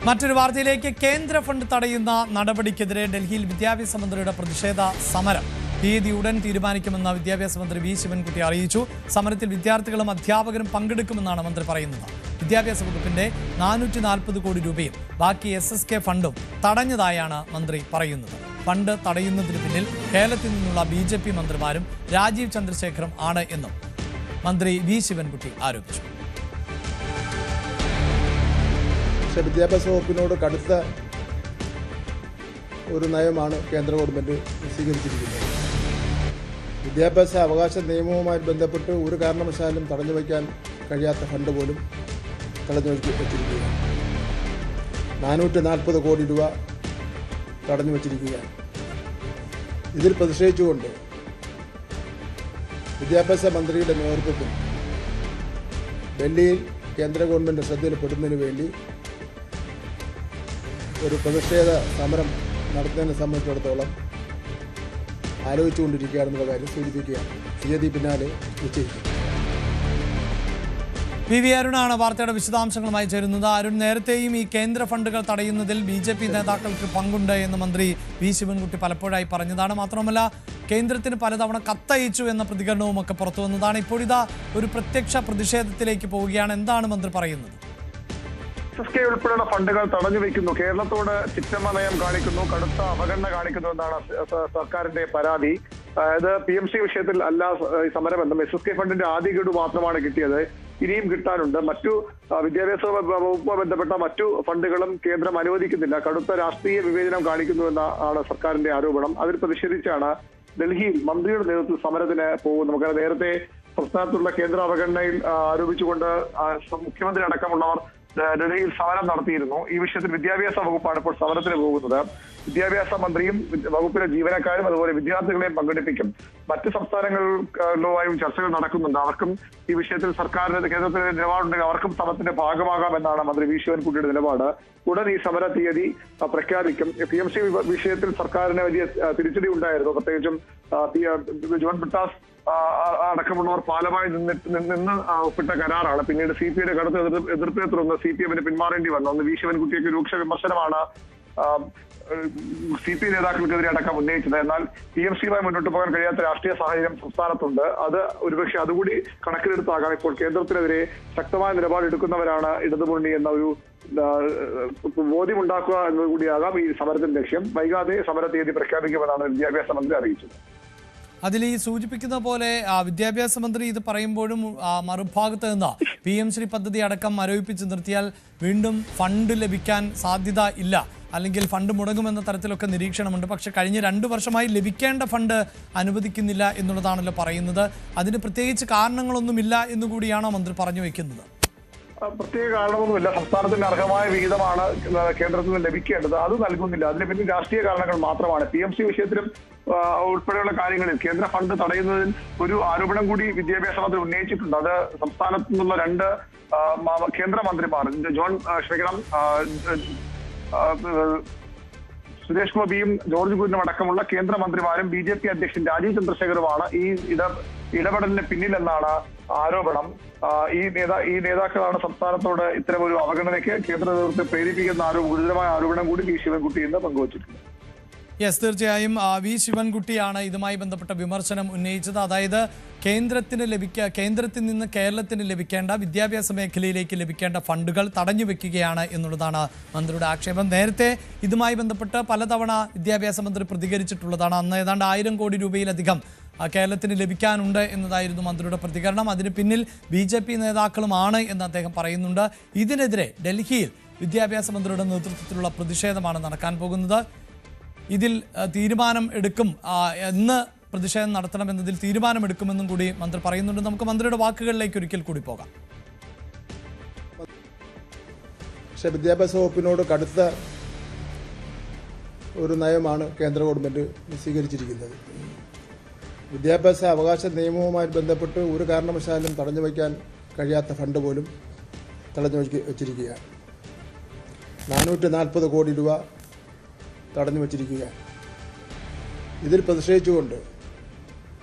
മറ്റൊരു വാർത്തയിലേക്ക് കേന്ദ്ര ഫണ്ട് തടയുന്ന നടപടിക്കെതിരെ ഡൽഹിയിൽ വിദ്യാഭ്യാസ മന്ത്രിയുടെ പ്രതിഷേധ സമരം തീയതി ഉടൻ തീരുമാനിക്കുമെന്ന് വിദ്യാഭ്യാസ മന്ത്രി വി ശിവൻകുട്ടി അറിയിച്ചു. സമരത്തിൽ വിദ്യാർത്ഥികളും അധ്യാപകരും പങ്കെടുക്കുമെന്നാണ് മന്ത്രി പറയുന്നത്. വിദ്യാഭ്യാസ വകുപ്പിന്റെ 440 കോടി രൂപയും ബാക്കി SSK ഫണ്ടും തടഞ്ഞതായാണ് മന്ത്രി പറയുന്നത്. ഫണ്ട് തടയുന്നതിന് പിന്നിൽ കേരളത്തിൽ നിന്നുള്ള BJP മന്ത്രിമാരും രാജീവ് ചന്ദ്രശേഖറും ആണ് എന്നും മന്ത്രി വി ശിവൻകുട്ടി ആരോപിച്ചു. വിദ്യാഭ്യാസ വകുപ്പിനോട് കടുത്ത ഒരു നയമാണ് കേന്ദ്ര ഗവൺമെൻറ് സ്വീകരിച്ചിരിക്കുന്നത്. വിദ്യാഭ്യാസ അവകാശ നിയമവുമായി ബന്ധപ്പെട്ട് ഒരു കാരണവശാലും തടഞ്ഞു വയ്ക്കാൻ കഴിയാത്ത ഫണ്ട് പോലും തടഞ്ഞു വച്ചിരിക്കുകയാണ്. 440 കോടി രൂപ തടഞ്ഞു വച്ചിരിക്കുകയാണ്. ഇതിൽ പ്രതിഷേധിച്ചുകൊണ്ട് വിദ്യാഭ്യാസ മന്ത്രിയുടെ നേതൃത്വത്തിൽ ഡൽഹിയിൽ കേന്ദ്ര ഗവൺമെൻറ് ശ്രദ്ധയിൽപ്പെടുന്നതിന് വേണ്ടി ഒരു പ്രതിഷേധ സമരം നടത്തുന്നതിനെ സംബന്ധിച്ചിടത്തോളം ആലോചിച്ചുകൊണ്ടിരിക്കുകയാണെന്നുള്ള കാര്യം സൂചിപ്പിക്കുകയാണ്. തീയതി പിന്നാലെ നിശ്ചയിക്കും. വി അരുണാണ് വാർത്തയുടെ വിശദാംശങ്ങളുമായി ചേരുന്നത്. അരുൺ, നേരത്തെയും ഈ കേന്ദ്ര ഫണ്ടുകൾ തടയുന്നതിൽ BJP നേതാക്കൾക്ക് പങ്കുണ്ട് എന്ന് മന്ത്രി വി ശിവൻകുട്ടി പലപ്പോഴായി പറഞ്ഞതാണ്. മാത്രമല്ല കേന്ദ്രത്തിന് പലതവണ കത്തയച്ചു എന്ന പ്രതികരണവും ഒക്കെ പുറത്തു വന്നതാണ്. ഇപ്പോഴിതാ ഒരു പ്രത്യക്ഷ പ്രതിഷേധത്തിലേക്ക് പോവുകയാണ്. എന്താണ് മന്ത്രി പറയുന്നത്? SSK ഉൾപ്പെടെയുള്ള ഫണ്ടുകൾ തടഞ്ഞു വയ്ക്കുന്നു, കേരളത്തോട് ചിറ്റമ്മ നയം കാണിക്കുന്നു, കടുത്ത അവഗണന കാണിക്കുന്നു എന്നാണ് സർക്കാരിന്റെ പരാതി. അതായത് PMC വിഷയത്തിൽ അല്ല ഈ സമരമെന്നും SSK ഫണ്ടിന്റെ ആദ്യ ഗഡു മാത്രമാണ് കിട്ടിയത്, ഇനിയും കിട്ടാനുണ്ട്. മറ്റു വിദ്യാഭ്യാസ വകുപ്പുമായി ബന്ധപ്പെട്ട മറ്റു ഫണ്ടുകളും കേന്ദ്രം അനുവദിക്കുന്നില്ല, കടുത്ത രാഷ്ട്രീയ വിവേചനം കാണിക്കുന്നു എന്നാണ് സർക്കാരിന്റെ ആരോപണം. അതിൽ പ്രതിഷേധിച്ചാണ് ഡൽഹിയിൽ മന്ത്രിയുടെ നേതൃത്വത്തിൽ സമരത്തിന് പോകുന്നത്. നമുക്ക് നേരത്തെ സംസ്ഥാനത്തുള്ള കേന്ദ്ര അവഗണനയിൽ ആരോപിച്ചുകൊണ്ട് മുഖ്യമന്ത്രി അടക്കമുള്ളവർ ഡൽഹിയിൽ സമരം നടത്തിയിരുന്നു. ഈ വിഷയത്തിൽ വിദ്യാഭ്യാസ വകുപ്പാണ് ഇപ്പോൾ സമരത്തിന് പോകുന്നത്. വിദ്യാഭ്യാസ മന്ത്രിയും വകുപ്പിലെ ജീവനക്കാരും അതുപോലെ വിദ്യാർത്ഥികളെയും പങ്കെടുപ്പിക്കും. മറ്റ് സംസ്ഥാനങ്ങളുമായും ചർച്ചകൾ നടക്കുന്നുണ്ട്. അവർക്കും ഈ വിഷയത്തിൽ സർക്കാരിന്റെ കേന്ദ്രത്തിന്റെ നിലപാടുണ്ടെങ്കിൽ അവർക്കും സമരത്തിന്റെ ഭാഗമാകാമെന്നാണ് മന്ത്രി വി ശിവൻകുട്ടിയുടെ നിലപാട്. ഉടൻ ഈ സമര തീയതി പ്രഖ്യാപിക്കും. PMC വിഷയത്തിൽ സർക്കാരിന് വലിയ തിരിച്ചടി ഉണ്ടായിരുന്നു. പ്രത്യേകിച്ചും ജോൺ ബ്രിട്ടാസ് അടക്കമുള്ളവർ പാലമായി നിന്ന് ഒപ്പിട്ട കരാറാണ്. പിന്നീട് CPIയുടെ കടുത്ത എതിർപ്പിനെ തുടർന്ന് CPM പിന്മാറേണ്ടി വന്നു. അന്ന് വി ശിവൻകുട്ടിയൊക്കെ രൂക്ഷ വിമർശനമാണ് CPI നേതാക്കൾക്കെതിരെ അടക്കം ഉന്നയിച്ചത്. എന്നാൽ PMCയുമായി മുന്നോട്ട് പോകാൻ കഴിയാത്ത രാഷ്ട്രീയ സാഹചര്യം സംസ്ഥാനത്തുണ്ട്. അത് ഒരുപക്ഷെ അതുകൂടി കണക്കിലെടുത്താകാം ഇപ്പോൾ കേന്ദ്രത്തിനെതിരെ ശക്തമായ നിലപാടെടുക്കുന്നവരാണ് ഇടതുമുന്നണി എന്ന ഒരു ബോധ്യമുണ്ടാക്കുക എന്നത് കൂടിയാകാം ഈ സമരത്തിന്റെ ലക്ഷ്യം. വൈകാതെ സമര തീയതി പ്രഖ്യാപിക്കുമെന്നാണ് വിദ്യാഭ്യാസ മന്ത്രി അറിയിച്ചത്. അതിൽ ഈ സൂചിപ്പിക്കുന്ന പോലെ വിദ്യാഭ്യാസ മന്ത്രി ഇത് പറയുമ്പോഴും മറുഭാഗത്ത് നിന്ന് PMC പദ്ധതി അടക്കം മരവിപ്പിച്ച് നിർത്തിയാൽ വീണ്ടും ഫണ്ട് ലഭിക്കാൻ സാധ്യത ഇല്ല, അല്ലെങ്കിൽ ഫണ്ട് മുടങ്ങുമെന്ന തരത്തിലൊക്കെ നിരീക്ഷണമുണ്ട്. പക്ഷെ കഴിഞ്ഞ 2 വർഷമായി ലഭിക്കേണ്ട ഫണ്ട് അനുവദിക്കുന്നില്ല എന്നുള്ളതാണല്ലോ പറയുന്നത്. അതിന് പ്രത്യേകിച്ച് കാരണങ്ങളൊന്നുമില്ല എന്നുകൂടിയാണോ മന്ത്രി പറഞ്ഞു വയ്ക്കുന്നത്? പ്രത്യേക കാരണമൊന്നുമില്ല. സംസ്ഥാനത്തിന് അർഹമായ വിഹിതമാണ് കേന്ദ്രത്തിൽ നിന്ന് ലഭിക്കേണ്ടത്, അത് നൽകുന്നില്ല. അതിന് പിന്നിൽ രാഷ്ട്രീയ കാരണങ്ങൾ മാത്രമാണ്. PMC വിഷയത്തിലും ഉൾപ്പെടെയുള്ള കാര്യങ്ങളിൽ കേന്ദ്ര ഫണ്ട് തടയുന്നതിൽ ഒരു ആരോപണം കൂടി വിദ്യാഭ്യാസ മന്ത്രി ഉന്നയിച്ചിട്ടുണ്ട്. അത് സംസ്ഥാനത്തു നിന്നുള്ള 2 കേന്ദ്രമന്ത്രിമാർ സുരേഷ് ഗോപിയും ജോർജ് കുര്യനും അടക്കമുള്ള കേന്ദ്രമന്ത്രിമാരും BJP അധ്യക്ഷൻ രാജീവ് ചന്ദ്രശേഖറുമാണ് ഈ ഇടപെടലിന് പിന്നിലെന്നാണ് ആരോപണം. ഈ നേതാക്കളാണ് സംസ്ഥാനത്തോട് ഇത്തരം ഒരു അവഗണനയ്ക്ക് കേന്ദ്ര നേതൃത്വത്തെ പ്രേരിപ്പിക്കുന്ന ഗുരുതരമായ ആരോപണം കൂടി വി ശിവൻകുട്ടി എന്ന് പങ്കുവച്ചിട്ടുണ്ട്. യെസ്, തീർച്ചയായും വി ശിവൻകുട്ടിയാണ് ഇതുമായി ബന്ധപ്പെട്ട വിമർശനം ഉന്നയിച്ചത്. അതായത് കേന്ദ്രത്തിൽ നിന്ന് കേരളത്തിന് ലഭിക്കേണ്ട വിദ്യാഭ്യാസ മേഖലയിലേക്ക് ലഭിക്കേണ്ട ഫണ്ടുകൾ തടഞ്ഞു വെക്കുകയാണ് എന്നുള്ളതാണ് മന്ത്രിയുടെ ആക്ഷേപം. നേരത്തെ ഇതുമായി ബന്ധപ്പെട്ട് പലതവണ വിദ്യാഭ്യാസ മന്ത്രി പ്രതികരിച്ചിട്ടുള്ളതാണ്. അന്ന് ഏതാണ്ട് 1000 കോടി രൂപയിലധികം കേരളത്തിന് ലഭിക്കാനുണ്ട് എന്നതായിരുന്നു മന്ത്രിയുടെ പ്രതികരണം. അതിന് പിന്നിൽ BJP നേതാക്കളുമാണ് എന്ന് അദ്ദേഹം പറയുന്നുണ്ട്. ഇതിനെതിരെ ഡൽഹിയിൽ വിദ്യാഭ്യാസ മന്ത്രിയുടെ നേതൃത്വത്തിലുള്ള പ്രതിഷേധമാണ് നടക്കാൻ പോകുന്നത്. ഇതിൽ തീരുമാനം എടുക്കും, എന്ന് പ്രതിഷേധം നടത്തണമെന്നതിൽ തീരുമാനമെടുക്കുമെന്നും കൂടി മന്ത്രി പറയുന്നുണ്ട്. നമുക്ക് മന്ത്രിയുടെ വാക്കുകളിലേക്ക് ഒരിക്കൽ കൂടി പോകാം. പക്ഷേ വിദ്യാഭ്യാസ വകുപ്പിനോട് കടുത്ത ഒരു നയമാണ് കേന്ദ്ര ഗവൺമെൻറ് സ്വീകരിച്ചിരിക്കുന്നത്. വിദ്യാഭ്യാസ അവകാശ നിയമവുമായി ബന്ധപ്പെട്ട് ഒരു കാരണവശാലും തടഞ്ഞു വയ്ക്കാൻ കഴിയാത്ത ഫണ്ട് പോലും തടഞ്ഞു വച്ചിരിക്കുകയാണ്. 440 കോടി രൂപ തടഞ്ഞു വച്ചിരിക്കുകയാണ്. ഇതിൽ പ്രതിഷേധിച്ചുകൊണ്ട്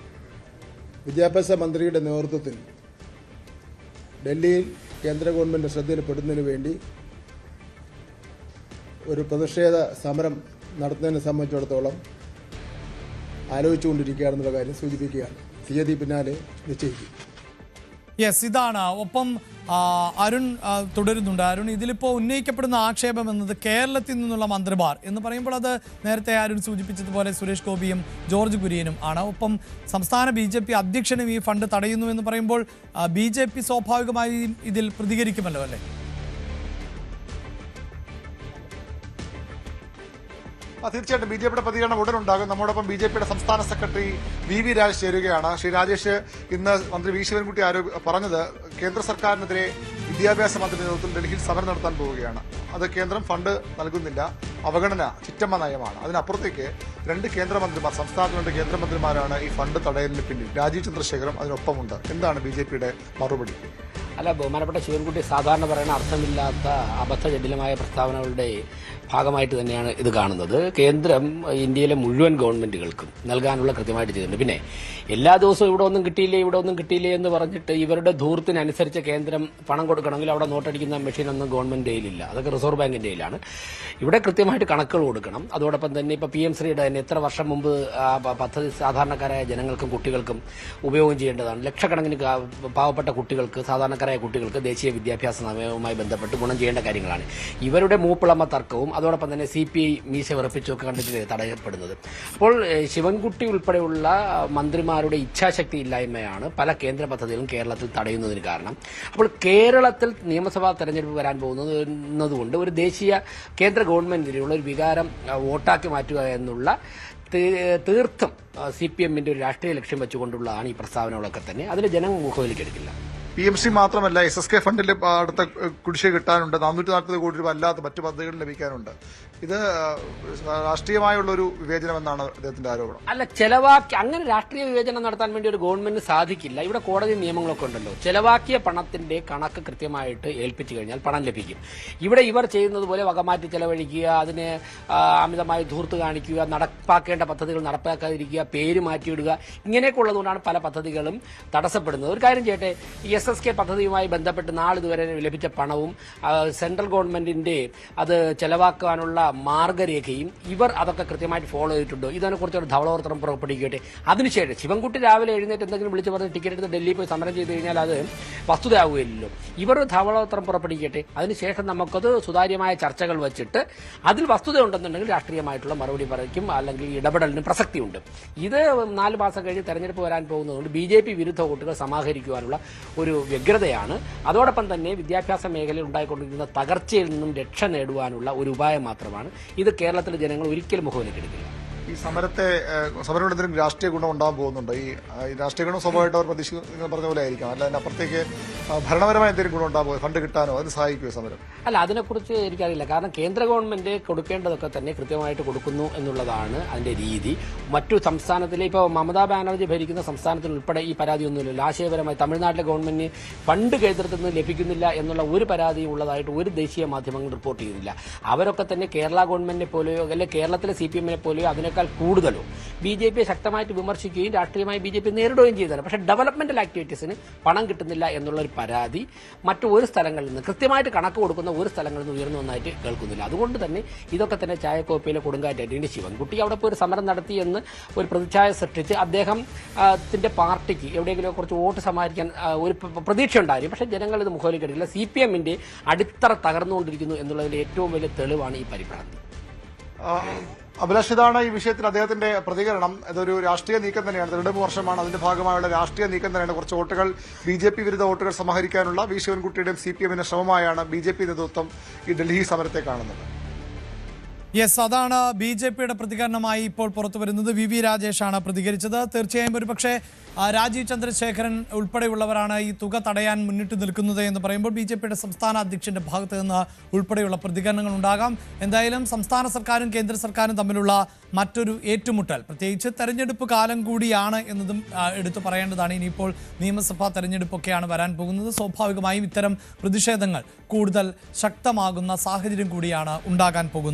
വിദ്യാഭ്യാസ മന്ത്രിയുടെ നേതൃത്വത്തിൽ ഡൽഹിയിൽ കേന്ദ്ര ഗവൺമെൻറ് ശ്രദ്ധയിൽപ്പെടുന്നതിന് വേണ്ടി ഒരു പ്രതിഷേധ സമരം നടത്തുന്നതിനെ സംബന്ധിച്ചിടത്തോളം ആലോചിച്ചുകൊണ്ടിരിക്കുകയാണെന്നുള്ള കാര്യം സൂചിപ്പിക്കുകയാണ്. തീയതി പിന്നാലെ നിശ്ചയിക്കും. യെസ്, ഇതാണ്. ഒപ്പം അരുൺ തുടരുന്നുണ്ട്. അരുൺ, ഇതിലിപ്പോൾ ഉന്നയിക്കപ്പെടുന്ന ആക്ഷേപം എന്നത് കേരളത്തിൽ നിന്നുള്ള മന്ത്രിമാർ എന്ന് പറയുമ്പോൾ അത് നേരത്തെ അരുൺ സൂചിപ്പിച്ചതുപോലെ സുരേഷ് ഗോപിയും ജോർജ് കുര്യനും ആണ്. ഒപ്പം സംസ്ഥാന BJP അധ്യക്ഷനും ഈ ഫണ്ട് തടയുന്നു എന്ന് പറയുമ്പോൾ BJP സ്വാഭാവികമായും ഇതിൽ പ്രതികരിക്കുമല്ലോ അല്ലേ? തീർച്ചയായിട്ടും BJPയുടെ പ്രതികരണം ഉടനുണ്ടാകും. നമ്മോടൊപ്പം BJPയുടെ സംസ്ഥാന സെക്രട്ടറി VV രാജേഷ് ചേരുകയാണ്. ശ്രീ രാജേഷ്, ഇന്ന് മന്ത്രി വി ശിവൻകുട്ടി പറഞ്ഞത് കേന്ദ്ര സർക്കാരിനെതിരെ വിദ്യാഭ്യാസ മന്ത്രി നേതൃത്വത്തിൽ ഡൽഹിയിൽ സമരം നടത്താൻ പോവുകയാണ്. അത് കേന്ദ്രം ഫണ്ട് നൽകുന്നില്ല, അവഗണന, ചിറ്റമ്മ നയമാണ്. അതിനപ്പുറത്തേക്ക് 2 കേന്ദ്രമന്ത്രിമാർ, സംസ്ഥാനത്ത് 2 കേന്ദ്രമന്ത്രിമാരാണ് ഈ ഫണ്ട് തടയലിന് പിന്നിൽ. രാജീവ് ചന്ദ്രശേഖരം അതിനൊപ്പമുണ്ട്. എന്താണ് BJPയുടെ മറുപടി? അല്ല, ബഹുമാനപ്പെട്ട ശിവൻകുട്ടി സാധാരണ പറയുന്ന അർത്ഥമില്ലാത്ത അബദ്ധജടിലമായ പ്രസ്താവനകളുടെ ഭാഗമായിട്ട് തന്നെയാണ് ഇത് കാണുന്നത്. കേന്ദ്രം ഇന്ത്യയിലെ മുഴുവൻ ഗവൺമെന്റുകൾക്കും നൽകാനുള്ള കൃത്യമായിട്ട് ചെയ്തിട്ടുണ്ട്. പിന്നെ എല്ലാ ദിവസവും ഇവിടെ ഒന്നും കിട്ടിയില്ലേ എന്ന് പറഞ്ഞിട്ട് ഇവരുടെ ധൂർത്തിനനുസരിച്ച് കേന്ദ്രം പണം കൊടുക്കണമെങ്കിൽ അവിടെ നോട്ടടിക്കുന്ന മെഷീനൊന്നും ഗവൺമെന്റ് കയ്യിലില്ല. അതൊക്കെ റിസർവ് ബാങ്കിന്റെ കയ്യിലാണ്. ഇവിടെ കൃത്യമായിട്ട് കണക്കുകൾ കൊടുക്കണം. അതോടൊപ്പം തന്നെ ഇപ്പൊ PM ശ്രീയുടെ തന്നെ എത്ര വർഷം മുമ്പ് പദ്ധതി സാധാരണക്കാരായ ജനങ്ങൾക്കും കുട്ടികൾക്കും ഉപയോഗം ചെയ്യേണ്ടതാണ്. ലക്ഷക്കണക്കിന് പാവപ്പെട്ട കുട്ടികൾക്ക്, സാധാരണക്കാരായ കുട്ടികൾക്ക് ദേശീയ വിദ്യാഭ്യാസ നയവുമായി ബന്ധപ്പെട്ട് ഗുണം ചെയ്യേണ്ട കാര്യങ്ങളാണ്. ഇവരുടെ മൂപ്പിളമ തർക്കവും അതോടൊപ്പം തന്നെ CPI മീശ വിറപ്പിച്ചൊക്കെ കണ്ടിട്ട് തടയപ്പെടുന്നത്. അപ്പോൾ ശിവൻകുട്ടി ഉൾപ്പെടെയുള്ള മന്ത്രിമാരുടെ ഇച്ഛാശക്തി ഇല്ലായ്മയാണ് പല കേന്ദ്ര പദ്ധതികളും കേരളത്തിൽ തടയുന്നതിന് കാരണം. അപ്പോൾ കേരളത്തിൽ നിയമസഭാ തെരഞ്ഞെടുപ്പ് വരാൻ പോകുന്നതുകൊണ്ട് ഒരു ദേശീയ കേന്ദ്ര ഗവൺമെന്റിനുള്ള ഒരു വികാരം വോട്ടാക്കി മാറ്റുക എന്നുള്ള തീർത്ഥം CPMന്റെ ഒരു രാഷ്ട്രീയ ലക്ഷ്യം വെച്ചുകൊണ്ടുള്ളതാണ് ഈ പ്രസ്താവനകളൊക്കെ തന്നെ. അതിന് ജനം മുഖവിലേക്കെടുക്കില്ല. PMC മാത്രമല്ല, SSK ഫണ്ടിൽ അടുത്ത കുടിശ്ശിക കിട്ടാനുണ്ട്. 440 കോടി രൂപ അല്ലാത്ത മറ്റു പദ്ധതികൾ ലഭിക്കാനുണ്ട്. ഇത് രാഷ്ട്രീയമായുള്ള ഒരു വിവേചനം എന്നാണ് അദ്ദേഹത്തിന്റെ ആരോപണം. അല്ല, അങ്ങനെ രാഷ്ട്രീയ വിവേചനം നടത്താൻ വേണ്ടി ഒരു ഗവൺമെന്റിന് സാധിക്കില്ല. ഇവിടെ കോടതി നിയമങ്ങളൊക്കെ ഉണ്ടല്ലോ. ചെലവാക്കിയ പണത്തിന്റെ കണക്ക് കൃത്യമായിട്ട് ഏൽപ്പിച്ചു കഴിഞ്ഞാൽ പണം ലഭിക്കും. ഇവിടെ ഇവർ ചെയ്യുന്നത് പോലെ വകമാറ്റി ചെലവഴിക്കുക, അതിന് അമിതമായി ധൂർത്ത് കാണിക്കുക, നടപ്പാക്കേണ്ട പദ്ധതികൾ നടപ്പാക്കാതിരിക്കുക, പേര് മാറ്റിയിടുക, ഇങ്ങനെയൊക്കെ ഉള്ളതുകൊണ്ടാണ് പല പദ്ധതികളും തടസ്സപ്പെടുന്നത്. ഒരു കാര്യം ചെയ്യട്ടെ, SSK പദ്ധതിയുമായി ബന്ധപ്പെട്ട് നാളിതുവരെ ലഭിച്ച പണവും സെൻട്രൽ ഗവൺമെന്റിന്റെ അത് ചെലവാക്കാനുള്ള മാർഗരേഖയും ഇവർ അതൊക്കെ കൃത്യമായിട്ട് ഫോളോ ചെയ്തിട്ടുണ്ടോ? ഇതിനെക്കുറിച്ചൊരു ധവളോത്തരം പുറപ്പെടുവിക്കട്ടെ. അതിനുശേഷം ശിവൻകുട്ടി രാവിലെ എഴുന്നേറ്റ് എന്തെങ്കിലും വിളിച്ച് പറഞ്ഞ് ടിക്കറ്റ് എടുത്ത് ഡൽഹിയിൽ പോയി സമരം ചെയ്ത് കഴിഞ്ഞാൽ അത് വസ്തുതയാവുകയില്ലല്ലോ. ഇവർ ധവളോത്തരം പുറപ്പെടുവിക്കട്ടെ. അതിനുശേഷം നമുക്കത് സുതാര്യമായ ചർച്ചകൾ വെച്ചിട്ട് അതിൽ വസ്തുത ഉണ്ടെന്നുണ്ടെങ്കിൽ രാഷ്ട്രീയമായിട്ടുള്ള മറുപടി പറയും, അല്ലെങ്കിൽ ഇടപെടലിന് പ്രസക്തിയുണ്ട്. ഇത് 4 മാസം കഴിഞ്ഞ് തെരഞ്ഞെടുപ്പ് വരാൻ പോകുന്നതുകൊണ്ട് BJP വിരുദ്ധ വോട്ടുകൾ സമാഹരിക്കുവാനുള്ള ഒരു വ്യഗ്രതയാണ്. അതോടൊപ്പം തന്നെ വിദ്യാഭ്യാസ മേഖലയിൽ ഉണ്ടായിക്കൊണ്ടിരിക്കുന്ന തകർച്ചയിൽ നിന്നും രക്ഷ നേടുവാനുള്ള ഒരു ഉപായം മാത്രമാണ് ഇത്. കേരളത്തിലെ ജനങ്ങൾ ഒരിക്കലും മുഖവിലേക്കെടുക്കില്ല. ഈ സമരം എന്തെങ്കിലും രാഷ്ട്രീയ ഗുണം ഉണ്ടാകാൻ പോകുന്നുണ്ട്. ഈ രാഷ്ട്രീയ ഗുണം സ്വാഭാവികമായിട്ട് അവർ പ്രതീക്ഷിക്കുന്ന പറഞ്ഞ പോലെ ആയിരിക്കാം. അല്ല, അതിനപ്പുറത്തേക്ക് ഭരണപരമായ എന്തെങ്കിലും ഗുണം ഉണ്ടാകുമോ? ഫണ്ട് കിട്ടാനോ അതിന് സഹായിക്കുമോ സമരം? അല്ല, അതിനെക്കുറിച്ച് എനിക്കറിയില്ല. കാരണം കേന്ദ്ര ഗവൺമെന്റ് കൊടുക്കേണ്ടതൊക്കെ തന്നെ കൃത്യമായിട്ട് കൊടുക്കുന്നു എന്നുള്ളതാണ് അതിന്റെ രീതി. മറ്റു സംസ്ഥാനത്തിലെ ഇപ്പോൾ മമതാ ബാനർജി ഭരിക്കുന്ന സംസ്ഥാനത്തിൽ ഉൾപ്പെടെ ഈ പരാതിയൊന്നുമില്ല. ആശയപരമായി തമിഴ്നാട്ടിലെ ഗവൺമെന്റിന് ഫണ്ട് കേന്ദ്രത്തിൽ നിന്ന് ലഭിക്കുന്നില്ല എന്നുള്ള ഒരു പരാതിയും ഉള്ളതായിട്ട് ഒരു ദേശീയ മാധ്യമങ്ങൾ റിപ്പോർട്ട് ചെയ്യുന്നില്ല. അവരൊക്കെ തന്നെ കേരള ഗവൺമെന്റിനെ പോലെയോ അല്ലെങ്കിൽ കേരളത്തിലെ CPMനെ പോലെയോ അതിനേക്കാൾ കൂടുതലോ BJP ശക്തമായിട്ട് വിമർശിക്കുകയും രാഷ്ട്രീയമായി BJP നേരിടുകയും ചെയ്തതാണ്. പക്ഷേ ഡെവലപ്മെന്റൽ ആക്ടിവിറ്റീസിന് പണം കിട്ടുന്നില്ല എന്നുള്ളൊരു പരാതി മറ്റു ഒരു സ്ഥലങ്ങളിൽ നിന്ന്, കൃത്യമായിട്ട് കണക്ക് കൊടുക്കുന്ന ഒരു സ്ഥലങ്ങളിൽ നിന്ന് ഉയർന്നു വന്നായിട്ട് കേൾക്കുന്നില്ല. അതുകൊണ്ട് തന്നെ ഇതൊക്കെ തന്നെ ചായക്കോപ്പയിലെ കൊടുങ്കാറ്റായിട്ട് ഇനി ശിവൻകുട്ടി അവിടെ പോയി ഒരു സമരം നടത്തിയെന്ന് ഒരു പ്രതിച്ഛായ സൃഷ്ടിച്ച് അദ്ദേഹത്തിന്റെ പാർട്ടിക്ക് എവിടെയെങ്കിലും കുറച്ച് വോട്ട് സമാഹരിക്കാൻ ഒരു പ്രതീക്ഷ ഉണ്ടായിരുന്നു. പക്ഷേ ജനങ്ങൾ ഇത് മുഖവിലേക്കെടുക്കില്ല. CPMന്റെ അടിത്തറ തകർന്നുകൊണ്ടിരിക്കുന്നു എന്നുള്ളതിന്റെ ഏറ്റവും വലിയ തെളിവാണ് ഈ പരിഭ്രാന്തി. അഭിലാഷ്, ഇതാണ് ഈ വിഷയത്തിൽ അദ്ദേഹത്തിന്റെ പ്രതികരണം. ഇതൊരു രാഷ്ട്രീയ നീക്കം തന്നെയാണ്. തെരഞ്ഞെടുപ്പ് വർഷമാണ്. അതിന്റെ ഭാഗമായുള്ള രാഷ്ട്രീയ നീക്കം തന്നെയാണ്. കുറച്ച് വോട്ടുകൾ BJP വിരുദ്ധ വോട്ടുകൾ സമാഹരിക്കാനുള്ള വി ശിവൻകുട്ടിയുടെയും CPMന്റെ ശ്രമമായാണ് BJP നേതൃത്വം ഈ ഡൽഹി സമരത്തെ കാണുന്നത്. യെസ്, അതാണ് BJPയുടെ പ്രതികരണമായി ഇപ്പോൾ പുറത്തു വരുന്നത്. VV രാജേഷാണ് പ്രതികരിച്ചത്. തീർച്ചയായും ഒരുപക്ഷെ രാജീവ് ചന്ദ്രശേഖരൻ ഉൾപ്പെടെയുള്ളവരാണ് ഈ തുക തടയാൻ മുന്നിട്ട് നിൽക്കുന്നത് എന്ന് പറയുമ്പോൾ BJPയുടെ സംസ്ഥാന അധ്യക്ഷന്റെ ഭാഗത്ത് നിന്ന് ഉൾപ്പെടെയുള്ള പ്രതികരണങ്ങൾ ഉണ്ടാകാം. എന്തായാലും സംസ്ഥാന സർക്കാരും കേന്ദ്ര സർക്കാരും തമ്മിലുള്ള മറ്റൊരു ഏറ്റുമുട്ടൽ, പ്രത്യേകിച്ച് തെരഞ്ഞെടുപ്പ് കാലം കൂടിയാണ് എന്നതും എടുത്തു പറയേണ്ടതാണ്. ഇനിയിപ്പോൾ നിയമസഭാ തെരഞ്ഞെടുപ്പൊക്കെയാണ് വരാൻ പോകുന്നത്. സ്വാഭാവികമായും ഇത്തരം പ്രതിഷേധങ്ങൾ കൂടുതൽ ശക്തമാകുന്ന സാഹചര്യം കൂടിയാണ് ഉണ്ടാകാൻ പോകുന്നത്.